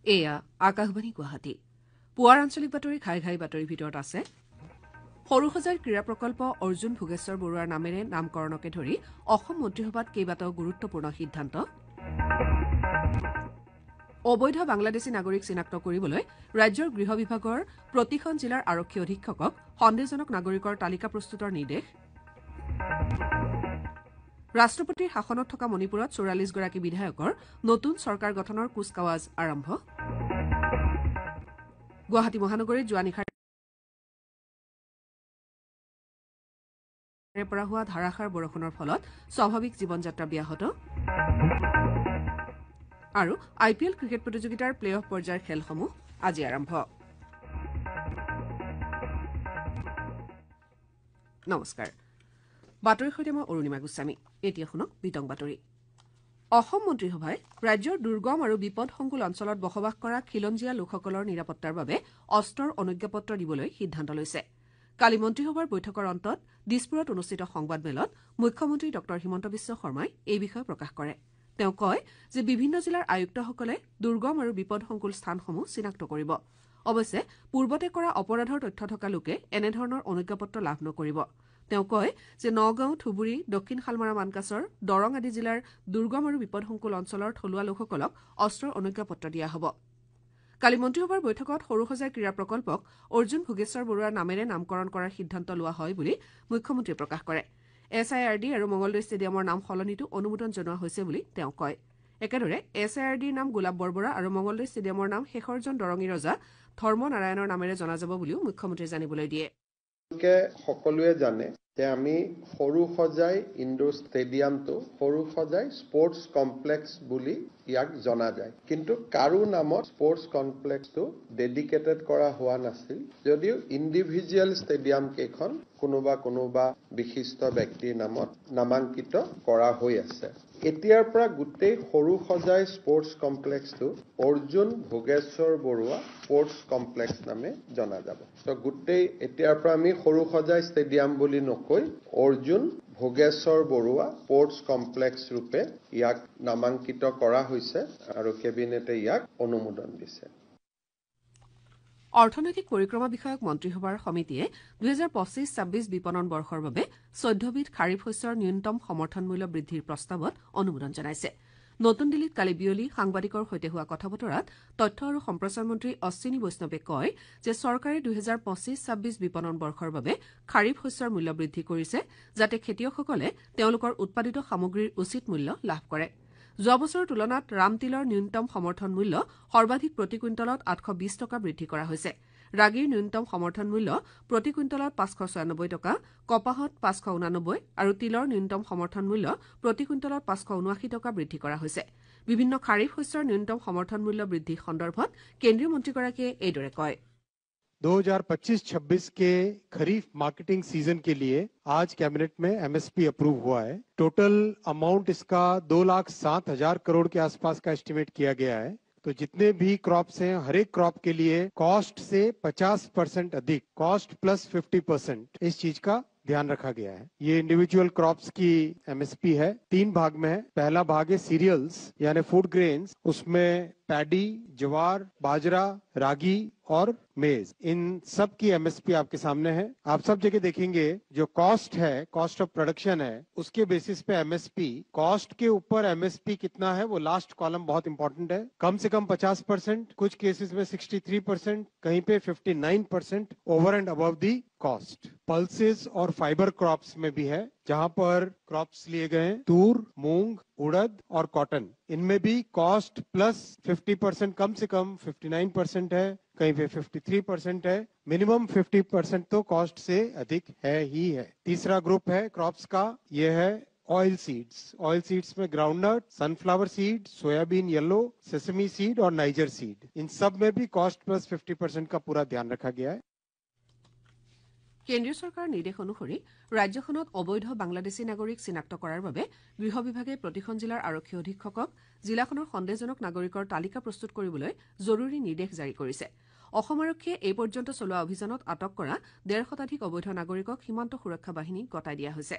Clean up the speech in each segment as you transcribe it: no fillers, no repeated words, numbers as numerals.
এয়া আকাশবাণী গুৱাহাটী পুৱাৰ আঞ্চলিক বাতৰি ঘাই ঘাই বাতৰিৰ ভিতৰত আছে সৰুসজাইৰ ক্ৰীড়া প্ৰকল্প অৰ্জুন ভোগেশ্বৰ বৰুৱাৰ নামেৰে নামকৰণকে ধৰি অসম মন্ত্ৰীসভাত কেইবাটাও গুৰুত্বপূৰ্ণ সিদ্ধান্ত অবৈধ বাংলাদেশী নাগৰিক চিনাক্ত কৰিবলৈ ৰাজ্যৰ গৃহ বিভাগৰ প্ৰতিখন জিলাৰ আৰক্ষী অধীক্ষকক সন্দেহজনক নাগৰিকৰ তালিকা প্ৰস্তুতৰ নিৰ্দেশ ৰাষ্ট্ৰপতিৰ শাসনত থকা মণিপুৰত ৪৪গৰাকী বিধায়কৰ নতুন চৰকাৰ গঠনৰ কুচকাৱাজ আৰম্ভ গুৱাহাটী মহানগৰীত যোৱা নিশাৰ পৰা হোৱা ধাৰাসাৰ বৰষুণৰ ফলত স্বাভাৱিক জীৱন যাত্ৰা ব্যাহত আৰু IPL ক্ৰিকেট প্ৰতিযোগিতাৰ প্লে অফ পৰ্যায়ৰ খেলসমূহ আজি আৰম্ভ নমস্কাৰ বাতৰিৰ সৈতে মই অৰুণিমা গোস্বামী এতিয়া শুনক বিতং বাতৰি অসম মন্ত্ৰীসভাই ৰাজ্যৰ দুৰ্গম আৰু বিপদসংকুল অঞ্চলত বসবাস কৰা খিলঞ্জীয়া লোকসকলৰ নিৰাপত্তাৰ বাবে অস্ত্ৰৰ অনুজ্ঞাপত্ৰ দিবলৈ সিদ্ধান্ত লৈছে কালি মন্ত্ৰীসভাৰ বৈঠকৰ অন্তত দিছপুৰত অনুষ্ঠিত সংবাদমেলত মুখ্যমন্ত্ৰী ডঃ হিমন্ত বিশ্ব শৰ্মাই এই বিষয়ে প্ৰকাশ কৰে তেওঁ কয় যে বিভিন্ন জিলাৰ আয়ুক্তসকলে দুৰ্গম আৰু বিপদসংকুল স্থানসমূহ চিনাক্ত কৰিব অৱশ্যে পূৰ্বতে কৰা অপৰাধৰ তথ্য থকা লোকে এনেধৰণৰ অনুজ্ঞাপত্ৰ লাভ নকৰিব তেওঁ কয় যে নগাঁও ধুবুৰী দক্ষিণ শালমাৰা মানকাছৰ দৰং আদি জিলাৰ দুৰ্গম আৰু বিপদসংকুল অঞ্চলৰ থলুৱা লোকসকলক অস্ত্ৰৰ অনুজ্ঞাপত্ৰ দিয়া হ'ব কালি মন্ত্ৰীসভাৰ বৈঠকত সৰুসজাই ক্ৰীড়া প্ৰকল্পক অৰ্জুন ভোগেশ্বৰ বৰুৱাৰ নামেৰে নামকৰণ কৰাৰ সিদ্ধান্ত লোৱা হয় বুলি মুখ্যমন্ত্ৰীয়ে প্ৰকাশ কৰে SIRD আৰু মঙলদৈ ষ্টেডিয়ামৰ নাম সলনিটো অনুমোদন জনোৱা হৈছে বুলি তেওঁ কয় একেদৰে SIRDৰ নাম গোলাপ বৰবৰা আৰু মঙলদৈ ষ্টেডিয়ামৰ নাম শেষৰজন দৰঙী ৰজা ধৰ্ম নাৰায়ণৰ নামেৰে জনা যাব বুলিও মুখ্যমন্ত্ৰীয়ে জানিবলৈ দিয়ে সকলোৱে জানে যে আমি সৰুসজাই ইনডোৰ ষ্টেডিয়ামটো সৰুসজাই স্পৰ্টছ কমপ্লেক্স বুলি ইয়াক জনা যায় কিন্তু কাৰো নামত স্পৰ্টছ কমপ্লেক্সটো ডেডিকেটেড কৰা হোৱা নাছিল যদিও ইণ্ডিভিজুৱেল ষ্টেডিয়াম কেইখন কোনোবা বিশিষ্ট ব্যক্তিৰ নামত নামাঙ্কিত কৰা হৈ আছে এতিয়াৰ পৰা গোটেই সৰুসজাই স্পৰ্টছ কমপ্লেক্সটো অৰ্জুন ভোগেশ্বৰ বৰুৱা স্পৰ্টছ কমপ্লেক্স নামে জনা যাব তো গোটেই এতিয়াৰ পৰা আমি সৰুসজাই ষ্টেডিয়াম বুলি নকৈ অৰ্জুন ভোগেশ্বৰ বৰুৱা স্পৰ্টছ কমপ্লেক্স ৰূপে ইয়াক নামাঙ্কিত কৰা হৈছে আৰু কেবিনেটে ইয়াক অনুমোদন দিছে অৰ্থনৈতিক পৰিক্ৰমা বিষয়ক মন্ত্ৰীসভাৰ সমিতিয়ে ২০২৫-২৬ বিপণন বৰ্ষৰ বাবে ১৪বিধ খাৰিফ শস্যৰ ন্যূনতম সমৰ্থন মূল্য বৃদ্ধিৰ প্ৰস্তাৱত অনুমোদন জনাইছে নতুন দিল্লীত কালি বিয়লি সাংবাদিকৰ সৈতে হোৱা কথা বতৰাত তথ্য আৰু সম্প্ৰচাৰ মন্ত্ৰী অশ্বিনী বৈষ্ণৱে কয় যে চৰকাৰে ২০২৫-২৬ বিপণন বৰ্ষৰ বাবে খাৰিফ শস্যৰ মূল্য বৃদ্ধি কৰিছে যাতে খেতিয়কসকলে তেওঁলোকৰ উৎপাদিত সামগ্ৰীৰ উচিত মূল্য লাভ কৰে যোৱা বছৰৰ তুলনাত ৰামতিলৰ ন্যূনতম সমৰ্থন মূল্য সৰ্বাধিক প্ৰতি কুইণ্টলত ৮২০ টকা বৃদ্ধি কৰা হৈছে ৰাগীৰ ন্যূনতম সমৰ্থন মূল্য প্ৰতি কুইণ্টলত ৫৯৬ টকা কপাহত ৫৮৯ আৰু তিলৰ ন্যূনতম সমৰ্থন মূল্য প্ৰতি কুইণ্টলত ৫৭৯ টকা বৃদ্ধি কৰা হৈছে বিভিন্ন খাৰিফ শস্যৰ ন্যূনতম সমৰ্থন মূল্য বৃদ্ধি সন্দৰ্ভত কেন্দ্ৰীয় মন্ত্ৰীগৰাকীয়ে এইদৰে কয় 2025-26 के खरीफ मार्केटिंग सीजन के लिए आज कैबिनेट में MSP अप्रूव हुआ है टोटल अमाउंट इसका 2,07,000 करोड़ के आसपास का एस्टिमेट किया गया है तो जितने भी क्रॉप्स हैं हर एक क्रॉप के लिए कॉस्ट से 50% अधिक कॉस्ट प्लस 50% इस चीज का ध्यान रखा गया है ये इंडिविजुअल क्रॉप्स की MSP है 3 भाग में है पहला भाग है सीरियल्स यानी फूड ग्रेन्स उसमें पैडी ज्वार बाजरा रागी और मेज इन सब की MSP आपके सामने है आप सब जगह देखेंगे जो कॉस्ट है कॉस्ट ऑफ प्रोडक्शन है उसके बेसिस पे MSP कॉस्ट के ऊपर MSP कितना है वो लास्ट कॉलम बहुत इंपॉर्टेंट है कम से कम 50% कुछ केसेस में 63% कहीं पे 59% over and above the cost pulses और फाइबर क्रॉप्स में भी है जहां पर क्रॉप्स लिए गए हैं तूर मूंग उड़द और कॉटन इनमें भी कॉस्ट प्लस 50% कम से कम 59% है कहीं पे 53% है मिनिमम 50% तो कॉस्ट से अधिक है ही है तीसरा ग्रुप है क्रॉप्स का ये है ऑयल सीड्स में groundnut sunflower seed soybean yellow sesame seed और नाइजर सीड इन सब में भी कॉस्ट प्लस 50% का पूरा ध्यान रखा गया है কেন্দ্ৰীয় চৰকাৰৰ নিৰ্দেশ অনুসৰি ৰাজ্যখনত অবৈধ বাংলাদেশী নাগৰিক চিনাক্ত কৰাৰ বাবে গৃহ বিভাগে প্ৰতিখন জিলাৰ আৰক্ষী অধীক্ষকক জিলাখনৰ সন্দেহজনক নাগৰিকৰ তালিকা প্ৰস্তুত কৰিবলৈ জৰুৰী নিৰ্দেশ জাৰি কৰিছে অসম আৰক্ষীয়ে এই পৰ্যন্ত চলোৱা অভিযানত আটক কৰা ১৫০ শতাধিক অবৈধ নাগৰিকক সীমান্ত সুৰক্ষা বাহিনীক গতাই দিয়া হৈছে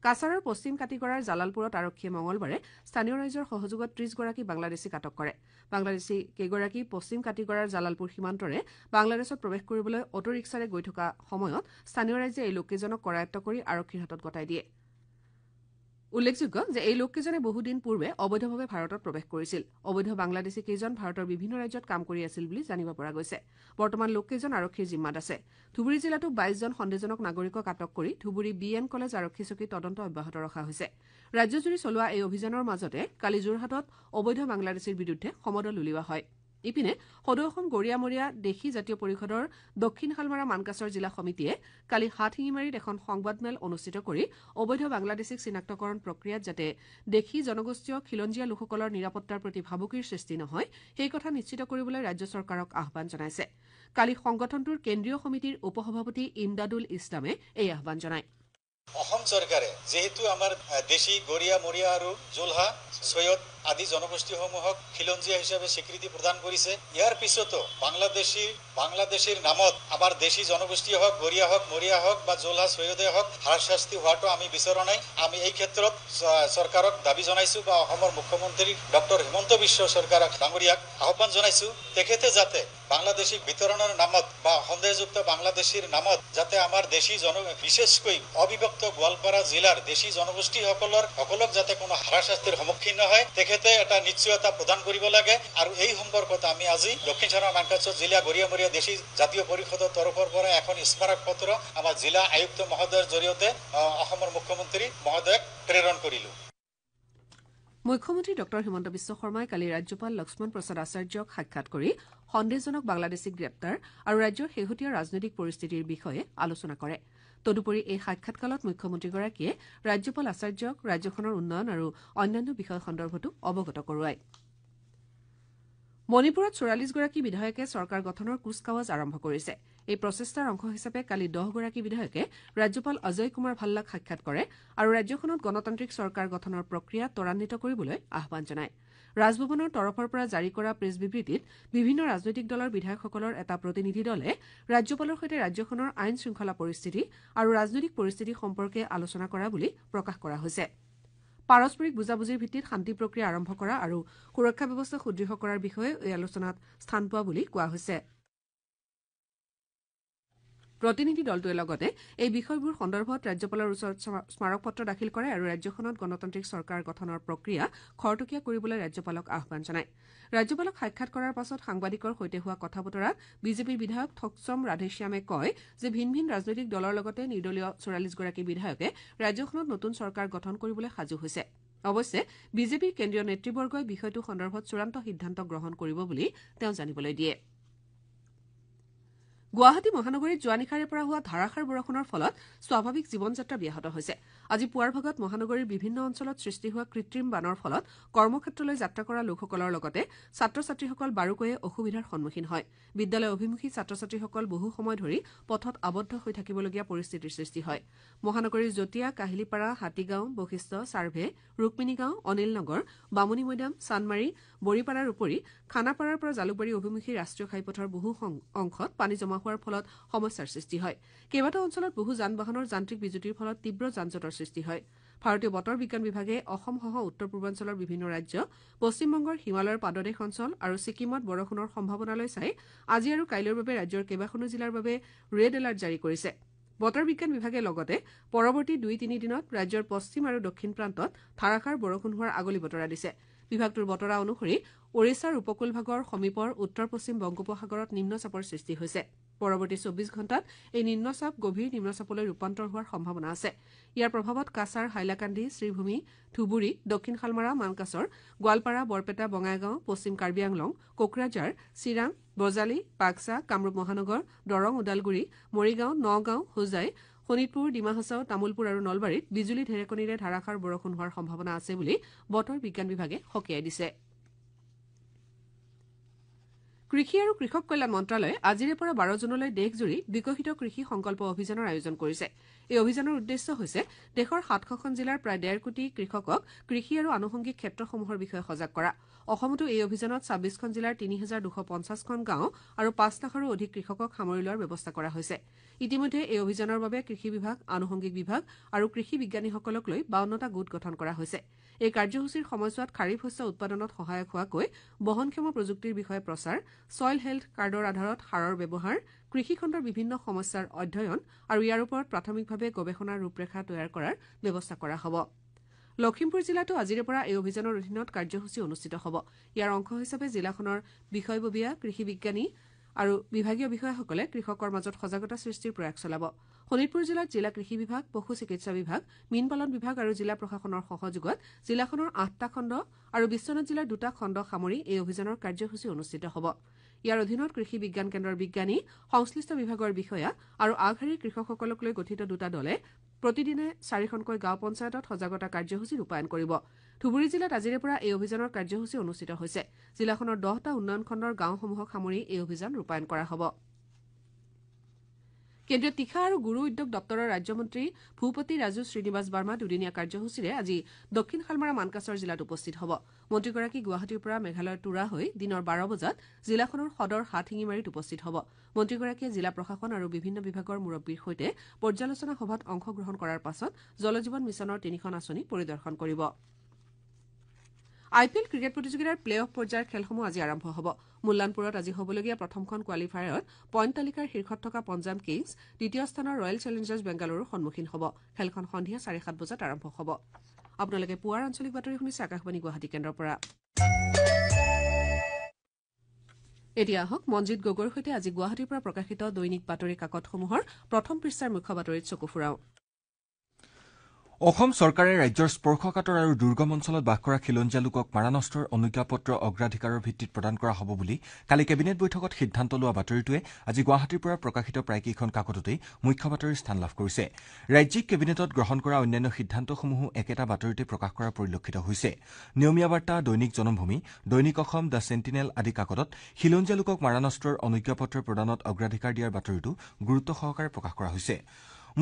কাছাৰৰ পশ্চিম কাটিগড়াৰ জালালপুৰত আৰক্ষীয়ে মঙলবাৰে স্থানীয় ৰাইজৰ সহযোগত ৩০গৰাকী বাংলাদেশীক আটক কৰে। বাংলাদেশী কেইগৰাকী পশ্চিম কাটিগড়াৰ জালালপুৰ সীমান্তৰে বাংলাদেশত প্ৰৱেশ কৰিবলৈ অটোৰিক্সাৰে গৈ থকা সময়ত স্থানীয় ৰাইজে এই লোককেইজনক কৰায়ত্ব কৰি আৰক্ষীৰ হাতত গতাই দিয়ে। উল্লেখযোগ্য যে এই লোককেইজনে বহুদিন পূৰ্বে অবৈধভাৱে ভাৰতত প্ৰৱেশ কৰিছিল। অবৈধ বাংলাদেশী কেইজন ভাৰতৰ বিভিন্ন ৰাজ্যত কাম কৰি আছিল বুলি জানিব পৰা গৈছে। বৰ্তমান লোককেইজন আৰক্ষীৰ জিম্মাত আছে। ধুবুৰী জিলাতো ২২জন সন্দেহজনক নাগৰিকক আটক কৰি ধুবুৰী BN কলেজ আৰক্ষী চকীত তদন্ত অব্যাহত ৰখা হৈছে। ৰাজ্যজুৰি চলোৱা এই অভিযানৰ মাজতে কালি যোৰহাটত অবৈধ বাংলাদেশীৰ বিৰুদ্ধে সমদল উলিওৱা হয়। ইপিনে সদৌ অসম গৰিয়ামৰীয়া দেশী জাতীয় পৰিষদৰ দক্ষিণ শালমাৰা মানকাছৰ জিলা সমিতিয়ে কালি হাটশিঙিমাৰীত এখন সংবাদমেল অনুষ্ঠিত কৰি অবৈধ বাংলাদেশীক চিনাক্তকৰণ প্ৰক্ৰিয়াত যাতে দেশী জনগোষ্ঠীয় খিলঞ্জীয়া লোকসকলৰ নিৰাপত্তাৰ প্ৰতি ভাবুকিৰ সৃষ্টি নহয় সেই কথা নিশ্চিত কৰিবলৈ ৰাজ্য চৰকাৰক আহ্বান জনাইছে। কালি সংগঠনটোৰ কেন্দ্ৰীয় সমিতিৰ উপসভাপতি ইমদাদুল ইছলামে এই আহ্বান জনায়। অসম চৰকাৰে যেহেতু আমাৰ দেশী গৰিয়া মৰিয়া আৰু জোলহা সৈয়দ আদি জনগোষ্ঠীসমূহক খিলঞ্জীয়া হিচাপে স্বীকৃতি প্ৰদান কৰিছে, ইয়াৰ পিছতো বাংলাদেশীৰ নামত আমাৰ দেশী জনগোষ্ঠী হওক, গৰিয়া হওক, মৰিয়া হওক বা জোলহা সৈয়দে হওক হাৰাশাস্তি হোৱাটো আমি বিচৰা নাই। আমি এই ক্ষেত্ৰত চৰকাৰক দাবী জনাইছো বা অসমৰ মুখ্যমন্ত্ৰী ডক্টৰ হিমন্ত বিশ্ব চৰকাৰক ডাঙৰীয়াক আহ্বান জনাইছো, তেখেতে যাতে বাংলাদেশী বিতৰণৰ নামত বা সন্দেহযুক্ত বাংলাদেশীৰ নামত যাতে আমাৰ দেশী বিশেষকৈ অবিভক্ত গোৱালপাৰা জিলাৰ দেশী জনগোষ্ঠীসকলক যাতে কোনো হাৰাশাস্তিৰ সন্মুখীন নহয় তেখেতে এটা নিশ্চয়তা প্ৰদান কৰিব লাগে। আৰু এই সম্পৰ্কত আমি আজি দক্ষিণ শালমাৰা মানকাছৰ জিলা গৰিয়ামৰীয়া দেশী জাতীয় পৰিষদৰ তৰফৰ পৰা এখন স্মাৰক পত্ৰ আমাৰ জিলা আয়ুক্ত মহোদয়ৰ জৰিয়তে অসমৰ মুখ্যমন্ত্ৰী মহোদয়ক প্ৰেৰণ কৰিলো। মুখ্যমন্ত্ৰী ডক্টৰ হিমন্ত বিশ্ব শৰ্মাই কালি ৰাজ্যপাল লক্ষ্মণ প্ৰসাদ আচাৰ্যক সাক্ষাৎ কৰি সন্দেহজনক বাংলাদেশীক গ্ৰেপ্তাৰ আৰু ৰাজ্যৰ শেহতীয়া ৰাজনৈতিক পৰিস্থিতিৰ বিষয়ে আলোচনা কৰে। তদুপৰি এই সাক্ষাৎকালত মুখ্যমন্ত্ৰীগৰাকীয়ে ৰাজ্যপাল আচাৰ্যক ৰাজ্যখনৰ উন্নয়ন আৰু অন্যান্য বিষয় সন্দৰ্ভতো অৱগত কৰোৱায়। মণিপুৰত ৪৪গৰাকী বিধায়কে চৰকাৰ গঠনৰ কুচকাৱাজ আৰম্ভ কৰিছে। এই প্ৰচেষ্টাৰ অংশ হিচাপে কালি 10গৰাকী বিধায়কে ৰাজ্যপাল অজয় কুমাৰ ভাল্লাক সাক্ষাৎ কৰে আৰু ৰাজ্যখনত গণতান্ত্ৰিক চৰকাৰ গঠনৰ প্ৰক্ৰিয়া ত্বৰান্বিত কৰিবলৈ আহ্বান জনায়। ৰাজভৱনৰ তৰফৰ পৰা জাৰি কৰা প্ৰেছ বিবৃতিত বিভিন্ন ৰাজনৈতিক দলৰ বিধায়কসকলৰ এটা প্ৰতিনিধি দলে ৰাজ্যপালৰ সৈতে ৰাজ্যখনৰ আইন শৃংখলা পৰিস্থিতি আৰু ৰাজনৈতিক পৰিস্থিতি সম্পৰ্কে আলোচনা কৰা বুলি প্ৰকাশ কৰা হৈছে। পাৰস্পৰিক বুজাবুজিৰ ভিত্তিত শান্তি প্ৰক্ৰিয়া আৰম্ভ কৰা আৰু সুৰক্ষা ব্যৱস্থা সুদৃঢ় কৰাৰ বিষয়ে এই আলোচনাত স্থান পোৱা বুলি কোৱা হৈছে। প্ৰতিনিধি দলটোৱে লগতে এই বিষয়বোৰ সন্দৰ্ভত ৰাজ্যপালৰ ওচৰত স্মাৰকপত্ৰ দাখিল কৰে আৰু ৰাজ্যখনত গণতান্ত্ৰিক চৰকাৰ গঠনৰ প্ৰক্ৰিয়া খৰতকীয়া কৰিবলৈ ৰাজ্যপালক আহ্বান জনায়। ৰাজ্যপালক সাক্ষাৎ কৰাৰ পাছত সাংবাদিকৰ সৈতে হোৱা কথা বতৰাত বিজেপিৰ বিধায়ক থকচম ৰাধেশ্যামে কয় যে ভিন ভিন ৰাজনৈতিক দলৰ লগতে নিৰ্দলীয় ৪৪গৰাকী বিধায়কে ৰাজ্যখনত নতুন চৰকাৰ গঠন কৰিবলৈ সাজু হৈছে। অৱশ্যে বিজেপিৰ কেন্দ্ৰীয় নেতৃবৰ্গই বিষয়টো সন্দৰ্ভত চূড়ান্ত সিদ্ধান্ত গ্ৰহণ কৰিব বুলি তেওঁ জানিবলৈ দিয়ে। গুৱাহাটী মহানগৰীত যোৱা নিশাৰে পৰা হোৱা ধাৰাসাৰ বৰষুণৰ ফলত স্বাভাৱিক জীৱন যাত্ৰা ব্যাহত হৈছে। আজি পুৱাৰ ভাগত মহানগৰীৰ বিভিন্ন অঞ্চলত সৃষ্টি হোৱা কৃত্ৰিম বানৰ ফলত কৰ্মক্ষেত্ৰলৈ যাত্ৰা কৰা লোকসকলৰ লগতে ছাত্ৰ ছাত্ৰীসকল বাৰুকৈয়ে অসুবিধাৰ সন্মুখীন হয়। বিদ্যালয় অভিমুখী ছাত্ৰ ছাত্ৰীসকল বহু সময় ধৰি পথত আবদ্ধ হৈ থাকিবলগীয়া পৰিস্থিতিৰ সৃষ্টি হয়। মহানগৰীৰ জটীয়া, কাহিলীপাৰা, হাতীগাঁও, বশিষ্ঠ, চাৰ্ভে, ৰুক্মিণীগাঁও, অনিল নগৰ, বামুণী মৈদাম, চানমাৰী, বৰিপাৰাৰ উপৰি খানাপাৰাৰ পৰা জালুকবাৰী অভিমুখী ৰাষ্ট্ৰীয় ঘাইপথৰ বহু অংশত পানী জমা হোৱাৰ ফলত সমস্যাৰ সৃষ্টি হয়। কেইবাটাও অঞ্চলত বহু যান বাহনৰ যান্ত্ৰিক বিজুতিৰ ফলত তীব্ৰ যানজঁটৰ সৃষ্টি হয়। ভাৰতীয় বতৰ বিজ্ঞান বিভাগে অসমসহ উত্তৰ পূৰ্বাঞ্চলৰ বিভিন্ন ৰাজ্য, পশ্চিমবংগৰ হিমালয়ৰ পাদদেশ অঞ্চল আৰু ছিকিমত বৰষুণৰ সম্ভাৱনালৈ চাই আজি আৰু কাইলৈৰ বাবে ৰাজ্যৰ কেইবাখনো জিলাৰ বাবে ৰেড এলাৰ্ট জাৰি কৰিছে। বতৰ বিজ্ঞান বিভাগে লগতে পৰৱৰ্তী ২-৩ দিনত ৰাজ্যৰ পশ্চিম আৰু দক্ষিণ প্ৰান্তত ধাৰাসাৰ বৰষুণ হোৱাৰ আগলি বতৰা দিছে। বিভাগটোৰ বতৰা অনুসৰি ওড়িশাৰ উপকূল ভাগৰ সমীপৰ উত্তৰ পশ্চিম বংগোপসাগৰত নিম্নচাপৰ সৃষ্টি হৈছে। পৰৱৰ্তী ২৪ ঘণ্টাত এই নিম্নচাপ গভীৰ নিম্নচাপলৈ ৰূপান্তৰ হোৱাৰ সম্ভাৱনা আছে। ইয়াৰ প্ৰভাৱত কাছাৰ, হাইলাকান্দি, শ্ৰীভূমি, ধুবুৰী, দক্ষিণ শালমাৰা, মানকাছৰ, গোৱালপাৰা, বৰপেটা, বঙাইগাঁও, পশ্চিম কাৰ্বি আংলং, কোকৰাঝাৰ, চিৰাং, বজালী, বাক্সা, কামৰূপ মহানগৰ, দৰং, ওদালগুৰি, মৰিগাঁও, নগাঁও, হোজাই, শোণিতপুৰ, ডিমা হাছাও, তামুলপুৰ আৰু নলবাৰীত বিজুলী ঢেৰেকণিৰে ধাৰাসাৰ বৰষুণ হোৱাৰ সম্ভাৱনা আছে বুলি বতৰ বিজ্ঞান বিভাগে সকীয়াই দিছে। কৃষি আৰু কৃষক কল্যাণ মন্ত্ৰালয়ে আজিৰে পৰা ১২ জুনলৈ দেশজুৰি বিকশিত কৃষি সংকল্প অভিযানৰ আয়োজন কৰিছে। এই অভিযানৰ উদ্দেশ্য হৈছে দেশৰ ৭০০খন জিলাৰ প্ৰায় ১.৫ কোটি কৃষকক কৃষি আৰু আনুষংগিক ক্ষেত্ৰসমূহৰ বিষয়ে সজাগ কৰা। অসমতো এই অভিযানত 26খন জিলাৰ 3250খন গাঁও আৰু 5 লাখৰো অধিক কৃষকক সামৰি লোৱাৰ ব্যৱস্থা কৰা হৈছে ইতিমধ্যে এই অভিযানৰ বাবে কৃষি বিভাগ আনুষংগিক বিভাগ আৰু কৃষি বিজ্ঞানীসকলক লৈ 52টা গোট গঠন কৰা হৈছে এই কাৰ্যসূচীৰ সময়ছোৱাত খাৰিফ শস্য উৎপাদনত সহায়ক হোৱাকৈ বহনক্ষম প্ৰযুক্তিৰ বিষয়ে প্ৰচাৰ ছইল হেল্থ কাৰ্ডৰ আধাৰত সাৰৰ ব্যৱহাৰ কৃষি খণ্ডৰ বিভিন্ন সমস্যাৰ অধ্যয়ন আৰু ইয়াৰ ওপৰত প্ৰাথমিকভাৱে গৱেষণাৰ ৰূপৰেখা তৈয়াৰ কৰাৰ ব্যৱস্থা কৰা হ'ব লখিমপুৰ জিলাতো আজিৰে পৰা এই অভিযানৰ অধীনত কাৰ্যসূচী অনুষ্ঠিত হ'ব ইয়াৰ অংশ হিচাপে জিলাখনৰ বিষয়ববীয়া কৃষি বিজ্ঞানী আৰু বিভাগীয় বিষয়াসকলে কৃষকৰ মাজত সজাগতা সৃষ্টিৰ প্ৰয়াস চলাব শোণিতপুৰ জিলাত জিলা কৃষি বিভাগ পশু চিকিৎসা বিভাগ মীন পালন বিভাগ আৰু জিলা প্ৰশাসনৰ সহযোগত জিলাখনৰ 8টা খণ্ড আৰু বিশ্বনাথ জিলাৰ 2টা খণ্ড সামৰি এই অভিযানৰ কাৰ্যসূচী অনুষ্ঠিত হ'ব ইয়াৰ অধীনত কৃষি বিজ্ঞান কেন্দ্ৰৰ বিজ্ঞানী সংশ্লিষ্ট বিভাগৰ বিষয়া আৰু আগশাৰীৰ কৃষকসকলক লৈ গঠিত 2টা দলে প্ৰতিদিনে 4খনকৈ গাঁও পঞ্চায়তত সজাগতা কাৰ্যসূচী ৰূপায়ণ কৰিব ধুবুৰী জিলাত আজিৰে পৰা এই অভিযানৰ কাৰ্যসূচী অনুষ্ঠিত হৈছে জিলাখনৰ 10টা উন্নয়ন খণ্ডৰ গাঁওসমূহক সামৰি এই অভিযান ৰূপায়ণ কৰা হ'ব কেন্দ্ৰীয় তীখা আৰু গুৰু উদ্যোগ দপ্তৰৰ ৰাজ্যমন্ত্ৰী ভূপতি ৰাজু শ্ৰীনিবাস বাৰ্মা দুদিনীয়া কাৰ্যসূচীৰে আজি দক্ষিণ শালমাৰা মানকাছৰ জিলাত উপস্থিত হ'ব মন্ত্ৰীগৰাকী গুৱাহাটীৰ পৰা মেঘালয়ৰ তুৰা হৈ দিনৰ 12 বজাত জিলাখনৰ সদৰ হাতশিঙিমাৰীত উপস্থিত হ'ব মন্ত্ৰীগৰাকীয়ে জিলা প্ৰশাসন আৰু বিভিন্ন বিভাগৰ মুৰব্বীৰ সৈতে পৰ্যালোচনা সভাত অংশগ্ৰহণ কৰাৰ পাছত জলজীৱন মিছনৰ 3খন আঁচনি পৰিদৰ্শন কৰিব IPL ক্ৰিকেট প্ৰতিযোগিতাৰ প্লে অফ পৰ্যায়ৰ খেলসমূহ আজি আৰম্ভ হ'ব মুল্লানপুৰত আজি হ'বলগীয়া প্ৰথমখন কোৱালিফায়াৰত পইণ্ট তালিকাৰ শীৰ্ষত থকা পঞ্জাৱ কিংছ দ্বিতীয় স্থানৰ ৰয়েল চেলেঞ্জাৰ্ছ বেংগালুৰুৰ সন্মুখীন হ'ব খেলখন সন্ধিয়া 7:30 বজাত আৰম্ভ হ'ব আপোনালোকে পুৱাৰ আঞ্চলিক বাতৰি শুনিছে আকাশবাণী গুৱাহাটী কেন্দ্ৰৰ পৰা এতিয়া আহক মনজিৎ গগৈৰ সৈতে আজি গুৱাহাটীৰ পৰা প্ৰকাশিত দৈনিক বাতৰি কাকতসমূহৰ প্ৰথম পৃষ্ঠাৰ মুখ্য বাতৰিত চকু ফুৰাওঁ অসম চৰকাৰে ৰাজ্যৰ স্পৰ্শকাতৰ আৰু দুৰ্গম অঞ্চলত বাস কৰা খিলঞ্জীয়া লোকক মাৰানষ্টৰ অনুজ্ঞাপত্ৰ অগ্ৰাধিকাৰৰ ভিত্তিত প্ৰদান কৰা হ'ব বুলি কালি কেবিনেট বৈঠকত সিদ্ধান্ত লোৱা বাতৰিটোৱে আজি গুৱাহাটীৰ পৰা প্ৰকাশিত প্ৰায়কেইখন কাকততেই মুখ্য বাতৰিৰ স্থান লাভ কৰিছে ৰাজ্যিক কেবিনেটত গ্ৰহণ কৰা অন্যান্য সিদ্ধান্তসমূহো একেটা বাতৰিতে প্ৰকাশ কৰা পৰিলক্ষিত হৈছে নিয়মীয়া বাৰ্তা দৈনিক জনমভূমি দৈনিক অসম দ্য চেণ্টিনেল আদি কাকতত খিলঞ্জীয়া লোকক মাৰানষ্টৰ অনুজ্ঞাপত্ৰ প্ৰদানত অগ্ৰাধিকাৰ দিয়াৰ বাতৰিটো গুৰুত্ব সহকাৰে প্ৰকাশ কৰা হৈছে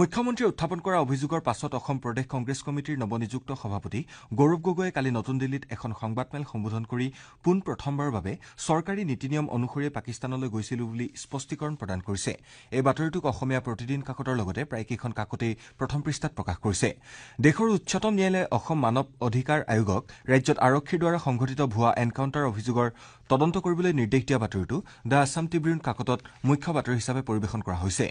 মুখ্যমন্ত্ৰীয়ে উত্থাপন কৰা অভিযোগৰ পাছত অসম প্ৰদেশ কংগ্ৰেছ কমিটিৰ নৱনিযুক্ত সভাপতি গৌৰৱ গগৈয়ে কালি নতুন দিল্লীত এখন সংবাদমেল সম্বোধন কৰি পোন প্ৰথমবাৰৰ বাবে চৰকাৰী নীতি নিয়ম অনুসৰি পাকিস্তানলৈ গৈছিলো বুলি স্পষ্টীকৰণ প্ৰদান কৰিছে এই বাতৰিটোক অসমীয়া প্ৰতিদিন কাকতৰ লগতে প্ৰায়কেইখন কাকতেই প্ৰথম পৃষ্ঠাত প্ৰকাশ কৰিছে দেশৰ উচ্চতম ন্যায়ালয়ে অসম মানৱ অধিকাৰ আয়োগক ৰাজ্যত আৰক্ষীৰ দ্বাৰা সংঘটিত ভুৱা এনকাউণ্টাৰ অভিযোগৰ তদন্ত কৰিবলৈ নিৰ্দেশ দিয়া বাতৰিটো দ্য আছাম ট্ৰিবিউন কাকতত মুখ্য বাতৰি হিচাপে পৰিৱেশন কৰা হৈছে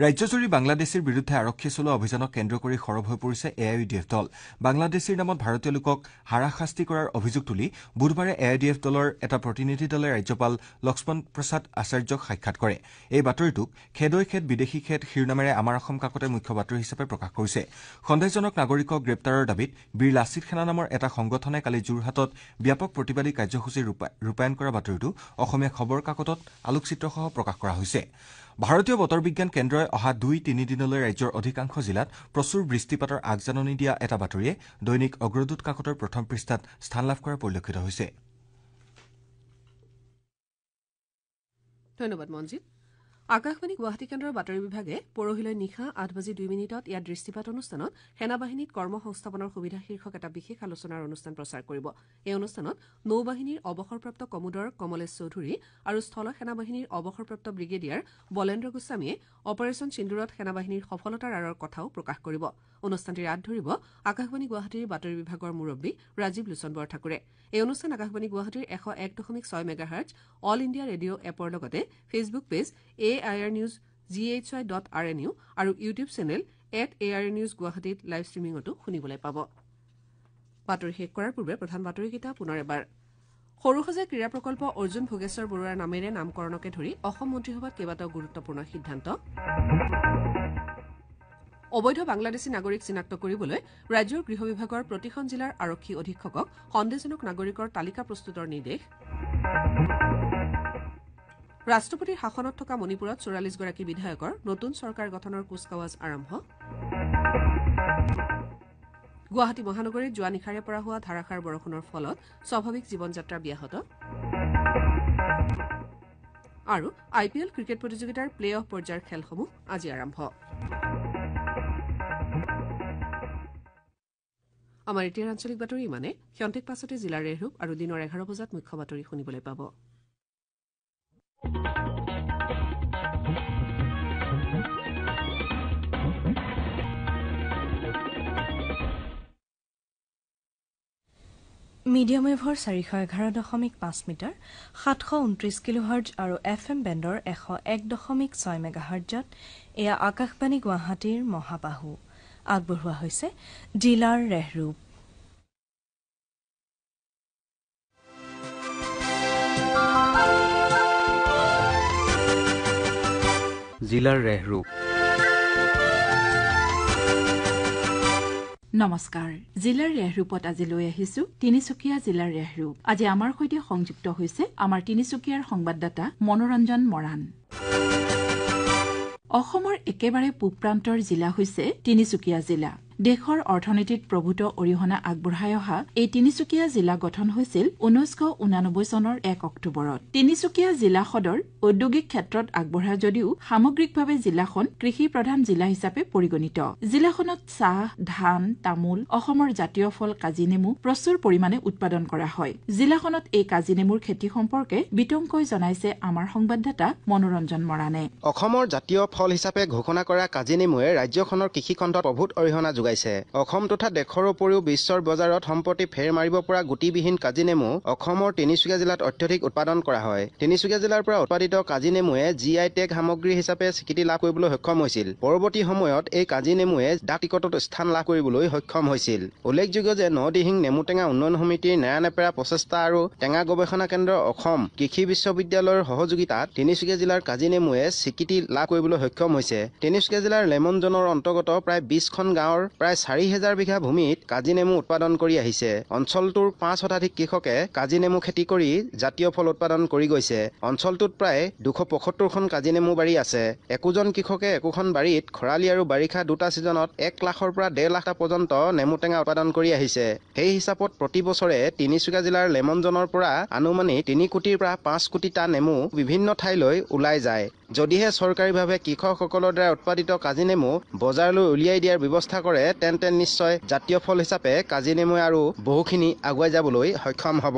ৰাজ্যজুৰি বাংলাদেশীৰ বিৰুদ্ধে আৰক্ষীয়ে চলোৱা অভিযানক কেন্দ্ৰ কৰি সৰব হৈ পৰিছে AIUDF দল বাংলাদেশীৰ নামত ভাৰতীয় লোকক হাৰাশাস্তি কৰাৰ অভিযোগ তুলি বুধবাৰে AIUDF দলৰ এটা প্ৰতিনিধি দলে ৰাজ্যপাল লক্ষ্মণ প্ৰসাদ আচাৰ্যক সাক্ষাৎ কৰে এই বাতৰিটোক খেদৈ খেদ বিদেশী খেদ শিৰোনামেৰে আমাৰ অসম কাকতে মুখ্য বাতৰি হিচাপে প্ৰকাশ কৰিছে সন্দেহজনক নাগৰিকক গ্ৰেপ্তাৰৰ দাবীত বীৰ লাচিত সেনা নামৰ এটা সংগঠনে কালি যোৰহাটত ব্যাপক প্ৰতিবাদী কাৰ্যসূচী ৰূপায়ণ কৰা বাতৰিটো অসমীয়া খবৰ কাকতত আলোকচিত্ৰসহ প্ৰকাশ কৰা হৈছে ভাৰতীয় বতৰ বিজ্ঞান কেন্দ্ৰই অহা 2-3 দিনলৈ ৰাজ্যৰ অধিকাংশ জিলাত প্ৰচুৰ বৃষ্টিপাতৰ আগজাননী দিয়া এটা বাতৰিয়ে দৈনিক অগ্ৰদূত কাকতৰ প্ৰথম পৃষ্ঠাত স্থান লাভ কৰা পৰিলক্ষিত হৈছে ধন্যবাদ মনজিৎ আকাশবাণী গুৱাহাটী কেন্দ্ৰৰ বাতৰি বিভাগে পৰহিলৈ নিশা 8:02 ইয়াত দৃষ্টিপাত অনুষ্ঠানত সেনাবাহিনীত কৰ্ম সংস্থাপনৰ সুবিধা শীৰ্ষক এটা বিশেষ আলোচনাৰ অনুষ্ঠান প্ৰচাৰ কৰিব এই অনুষ্ঠানত নৌবাহিনীৰ অৱসৰপ্ৰাপ্ত কমোডৰ কমলেশ চৌধুৰী আৰু স্থল সেনাবাহিনীৰ অৱসৰপ্ৰাপ্ত ব্ৰিগেডিয়াৰ বলেন্দ্ৰ গোস্বামীয়ে অপাৰেচন সিন্দুৰত সেনাবাহিনীৰ সফলতাৰ আঁৰৰ কথাও প্ৰকাশ কৰিব অনুষ্ঠানটিৰ আঁত ধৰিব আকাশবাণী গুৱাহাটীৰ বাতৰি বিভাগৰ মুৰব্বী ৰাজীৱ লোচন বৰঠাকুৰে এই অনুষ্ঠান আকাশবাণী গুৱাহাটীৰ 101.6 মেগাহাৰ্টজ অল ইণ্ডিয়া ৰেডিঅ' এপৰ লগতে ফেচবুক পেজ airnews.ghi.rnu আৰু ইউটিউব চেনেল @airnews গুৱাহাটীত লাইভ ষ্ট্ৰিমিঙতো শুনিবলৈ পাব বাতৰি শেষ কৰাৰ পূৰ্বে প্ৰধান বাতৰিকেইটা পুনৰ এবাৰ সৰুসজাই ক্ৰীড়া প্ৰকল্প অৰ্জুন ভোগেশ্বৰ বৰুৱাৰ নামেৰে নামকৰণকে ধৰি অসম মন্ত্ৰীসভাত কেইবাটাও গুৰুত্বপূৰ্ণ সিদ্ধান্ত অবৈধ বাংলাদেশী নাগৰিক চিনাক্ত কৰিবলৈ ৰাজ্যৰ গৃহ বিভাগৰ প্ৰতিখন জিলাৰ আৰক্ষী অধীক্ষকক সন্দেহজনক নাগৰিকৰ তালিকা প্ৰস্তুতৰ নিৰ্দেশ ৰাষ্ট্ৰপতিৰ শাসনত থকা মণিপুৰত 44গৰাকী বিধায়কৰ নতুন চৰকাৰ গঠনৰ কুচকাৱাজ আৰম্ভ গুৱাহাটী মহানগৰীত যোৱা নিশাৰে পৰা হোৱা ধাৰাসাৰ বৰষুণৰ ফলত স্বাভাৱিক জীৱন যাত্ৰা ব্যাহত আৰু IPL ক্ৰিকেট প্ৰতিযোগিতাৰ প্লে অফ পৰ্যায়ৰ খেলসমূহ আজি আৰম্ভ আমাৰ এতিয়াৰ আঞ্চলিক বাতৰি ইমানে। ক্ষন্তেক পাছতে জিলাৰ ৰেহৰূপ আৰু দিনৰ 11 বজাত মুখ্য বাতৰি শুনিবলৈ পাব। মিডিয়াম ৱেভৰ 411.5 মিটাৰ 729 কিলোহাৰ্জ আৰু FM বেণ্ডৰ 101.6 মেগাহাৰ্জত এয়া আকাশবাণী গুৱাহাটীৰ মহাবাহু। আগবঢ়োৱা হৈছে জিলাৰ ৰেহৰূপ। জিলাৰ ৰেহৰূপ। নমস্কাৰ, জিলাৰ ৰেহৰূপত আজি লৈ আহিছো তিনিচুকীয়া জিলাৰ ৰেহৰূপ। আজি আমাৰ সৈতে সংযুক্ত হৈছে আমাৰ তিনিচুকীয়াৰ সংবাদদাতা মনোৰঞ্জন মৰাণ। অসমৰ একেবাৰে পূব প্ৰান্তৰ জিলা হৈছে তিনিচুকীয়া জিলা। দেশৰ অৰ্থনীতিত প্ৰভূত অৰিহণা আগবঢ়াই অহা এই তিনিচুকীয়া জিলা গঠন হৈছিল 1989 চনৰ 1 অক্টোবৰত। তিনিচুকীয়া জিলা সদৰ ঔদ্যোগিক ক্ষেত্ৰত আগবঢ়া যদিও সামগ্ৰিকভাৱে জিলাখন কৃষি প্ৰধান জিলা হিচাপে পৰিগণিত। জিলাখনত চাহ, ধান, তামোল, অসমৰ জাতীয় ফল কাজি নেমু প্ৰচুৰ পৰিমাণে উৎপাদন কৰা হয়। জিলাখনত এই কাজি নেমুৰ খেতি সম্পৰ্কে বিতংকৈ জনাইছে আমাৰ সংবাদদাতা মনোৰঞ্জন মৰাণে। অসমৰ জাতীয় ফল হিচাপে ঘোষণা কৰা কাজি নেমুৱে ৰাজ্যখনৰ কৃষিখণ্ডত প্ৰভূত অৰিহণা যোগাইছে। অসম তথা দেশৰ উপৰিও বিশ্বৰ বজাৰত সম্প্ৰতি ফেৰ মাৰিব পৰা গুটিবিহীন কাজি নেমু অসমৰ তিনিচুকীয়া জিলাত অত্যধিক উৎপাদন কৰা হয়। তিনিচুকীয়া জিলাৰ পৰা উৎপাদিত কাজি নেমুৱে GI টেগ সামগ্ৰী হিচাপে স্বীকৃতি লাভ কৰিবলৈ সক্ষম হৈছিল। পৰৱৰ্তী সময়ত এই কাজি নেমুৱে ডাক টিকটত স্থান লাভ কৰিবলৈ সক্ষম হৈছিল। উল্লেখযোগ্য যে নদিহিং নেমুটেঙা উন্নয়ন সমিতিৰ নেৰানেপেৰা প্ৰচেষ্টা আৰু টেঙা গৱেষণা কেন্দ্ৰ অসম কৃষি বিশ্ববিদ্যালয়ৰ সহযোগিতাত তিনিচুকীয়া জিলাৰ কাজি নেমুৱে স্বীকৃতি লাভ কৰিবলৈ সক্ষম হৈছে। তিনিচুকীয়া জিলাৰ লেমন জনৰ অন্তৰ্গত প্ৰায় 20খন গাঁৱৰ প্ৰায় 4,000 বিঘা ভূমিত কাজি নেমু উৎপাদন কৰি আহিছে। অঞ্চলটোৰ 5 শতাধিক কৃষকে কাজি নেমু খেতি কৰি জাতীয় ফল উৎপাদন কৰি গৈছে। অঞ্চলটোত প্ৰায় 275খন কাজি নেমু বাৰী আছে। একোজন কৃষকে একোখন বাৰীত খৰালি আৰু বাৰিষা দুটা ছিজনত 1 লাখৰ পৰা 1.5 লাখ পৰ্যন্ত নেমু টেঙা উৎপাদন কৰি আহিছে। সেই হিচাপত প্ৰতি বছৰে তিনিচুকীয়া জিলাৰ লেমন জনৰ পৰা আনুমানিক 3 কোটিৰ পৰা 5 কোটি টা নেমু বিভিন্ন ঠাইলৈ ওলাই যায়। যদিহে চৰকাৰীভাৱে কৃষকসকলৰ দ্বাৰা উৎপাদিত কাজি নেমু বজাৰলৈ উলিয়াই দিয়াৰ ব্যৱস্থা কৰে তেন্তে নিশ্চয় জাতীয় ফল হিচাপে কাজি নেমুৱে আৰু বহুখিনি আগুৱাই যাবলৈ সক্ষম হ'ব।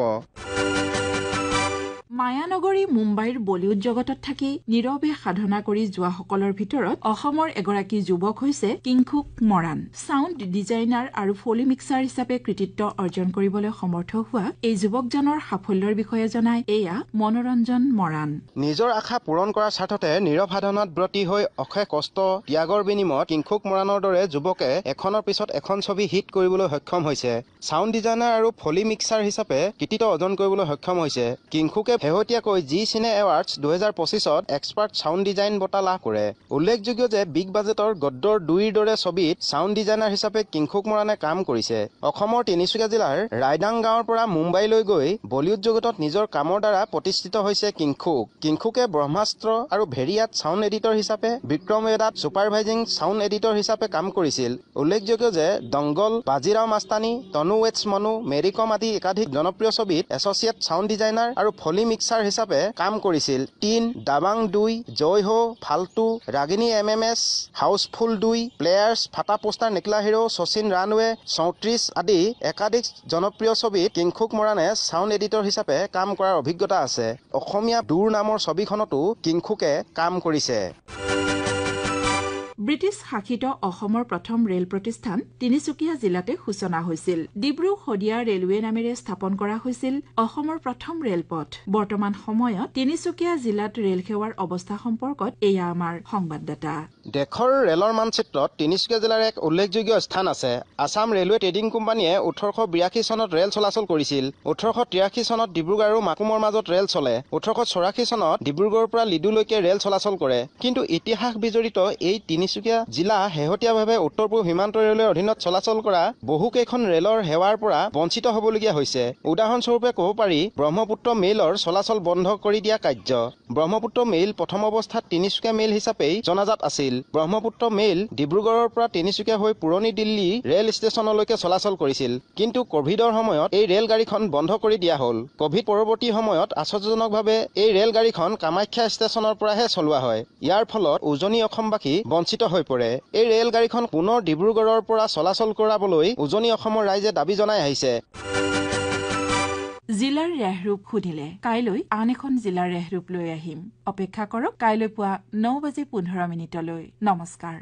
মায়ানগৰী মুম্বাইৰ বলিউড জগতত থাকি নীৰৱে সাধনা কৰি যোৱাসকলৰ ভিতৰত অসমৰ এগৰাকী যুৱক হৈছে কিংখুক মৰাণ। ছাউণ্ড ডিজাইনাৰ আৰু ফলি মিক্সাৰ হিচাপে কৃতিত্ব অৰ্জন কৰিবলৈ সমৰ্থ হোৱা এই যুৱকজনৰ সাফল্যৰ বিষয়ে জনাই এয়া মনোৰঞ্জন মৰাণ। নিজৰ আশা পূৰণ কৰাৰ স্বাৰ্থতে নীৰৱ সাধনাত ব্ৰতী হৈ অশেষ কষ্ট ত্যাগৰ বিনিময়ত কিংখুক মৰাণৰ দৰে যুৱকে এখনৰ পিছত এখন ছবি হিট কৰিবলৈ সক্ষম হৈছে। ছাউণ্ড ডিজাইনাৰ আৰু ফলি মিক্সাৰ হিচাপে কৃতিত্ব অৰ্জন কৰিবলৈ সক্ষম হৈছে। কিংখুকে শেহতীয়াকৈ জি চিনে এৱাৰ্ডছ 2025ত এক্সপাৰ্ট ছাউণ্ড ডিজাইন বঁটা লাভ কৰে। উল্লেখযোগ্য যে বিগ বাজেটৰ গদ্দৰ 2ৰ দৰে ছবিত ছাউণ্ড ডিজাইনাৰ হিচাপে কিংখুক মৰাণে কাম কৰিছে। অসমৰ তিনিচুকীয়া জিলাৰ ৰাইদাং গাঁৱৰ পৰা মুম্বাইলৈ গৈ বলিউড জগতত নিজৰ কামৰ দ্বাৰা প্ৰতিষ্ঠিত হৈছে কিংখুক। কিংখুকে ব্ৰহ্মাস্ত্ৰ আৰু ভেৰিয়াত ছাউণ্ড এডিটৰ হিচাপে, বিক্ৰম ৱেদাত ছুপাৰভাইজিং ছাউণ্ড এডিটৰ হিচাপে কাম কৰিছিল। উল্লেখযোগ্য যে দংগল, বাজিৰাও মাস্তানী, তনু ৱেটছ মনু, মেৰিকম আদি একাধিক জনপ্ৰিয় ছবিত এছ'চিয়েট ছাউণ্ড ডিজাইনাৰ আৰু ফলি মিক্সাৰ হিচাপে কাম কৰিছিল। 3, দাবাং 2, জয় হো, ফাল্টু, ৰাগিনী MMS, হাউচফুল 2, প্লেয়াৰ্ছ, ফাটা পোষ্টাৰ, নিকলা হিৰো, শচীন ৰানৱে, 34 আদি একাধিক জনপ্ৰিয় ছবিত কিংখুক মৰাণে ছাউণ্ড এডিটৰ হিচাপে কাম কৰাৰ অভিজ্ঞতা আছে। অসমীয়া দূৰ নামৰ ছবিখনতো কিংখুকে কাম কৰিছে। ব্ৰিটিছ শাসিত অসমৰ প্ৰথম ৰেল প্ৰতিষ্ঠান তিনিচুকীয়া জিলাতে সূচনা হৈছিল। ডিব্ৰু-শদিয়া ৰেলৱে নামেৰে স্থাপন কৰা হৈছিল অসমৰ প্ৰথম ৰেলপথ। বৰ্তমান সময়ত তিনিচুকীয়া জিলাত ৰেল সেৱাৰ অৱস্থা সম্পৰ্কত এয়া আমাৰ সংবাদদাতা। দেশৰ ৰেলৰ মানচিত্ৰত তিনিচুকীয়া জিলাৰ এক উল্লেখযোগ্য স্থান আছে। আছাম ৰেলৱে ট্ৰেডিং কোম্পানীয়ে 1882 চনত ৰেল চলাচল কৰিছিল। 1883 চনত ডিব্ৰুগড় আৰু মাকুমৰ মাজত ৰেল চলে। 1884 চনত ডিব্ৰুগড়ৰ পৰা লিডুলৈকে ৰেল চলাচল কৰে। কিন্তু ইতিহাস বিজড়িত এই তিনিচুকীয়া জিলা শেহতীয়াভাৱে উত্তৰ পূব সীমান্ত ৰেলৱেৰ অধীনত চলাচল কৰা বহুকেইখন ৰেলৰ সেৱাৰ পৰা বঞ্চিত হ'বলগীয়া হৈছে। উদাহৰণস্বৰূপে ক'ব পাৰি ব্ৰহ্মপুত্ৰ মেইলৰ চলাচল বন্ধ কৰি দিয়া কাৰ্য। ব্ৰহ্মপুত্ৰ মেইল প্ৰথম অৱস্থাত তিনিচুকীয়া মেইল হিচাপেই জনাজাত আছিল। ব্ৰহ্মপুত্ৰ মেইল ডিব্ৰুগড়ৰ পৰা তিনিচুকীয়া হৈ পুৰণি দিল্লী ৰেল ষ্টেচনলৈকে চলাচল কৰিছিল। কিন্তু কভিডৰ সময়ত এই ৰেল গাড়ীখন বন্ধ কৰি দিয়া হ'ল। কভিড পৰৱৰ্তী সময়ত আশ্চৰ্যজনকভাৱে এই ৰেল গাড়ীখন কামাখ্যা ষ্টেচনৰ পৰাহে চলোৱা হয়। ইয়াৰ ফলত উজনি অসমবাসী বঞ্চিত বঞ্চিত হৈ পৰে। এই ৰেলগাড়ীখন পুনৰ ডিব্ৰুগড়ৰ পৰা চলাচল কৰাবলৈ উজনি অসমৰ ৰাইজে দাবী জনাই আহিছে। জিলাৰ ৰেহৰূপ সুধিলে কাইলৈ আন এখন জিলাৰ ৰেহৰূপ লৈ আহিম। অপেক্ষা কৰক কাইলৈ পুৱা 9:15 নমস্কাৰ।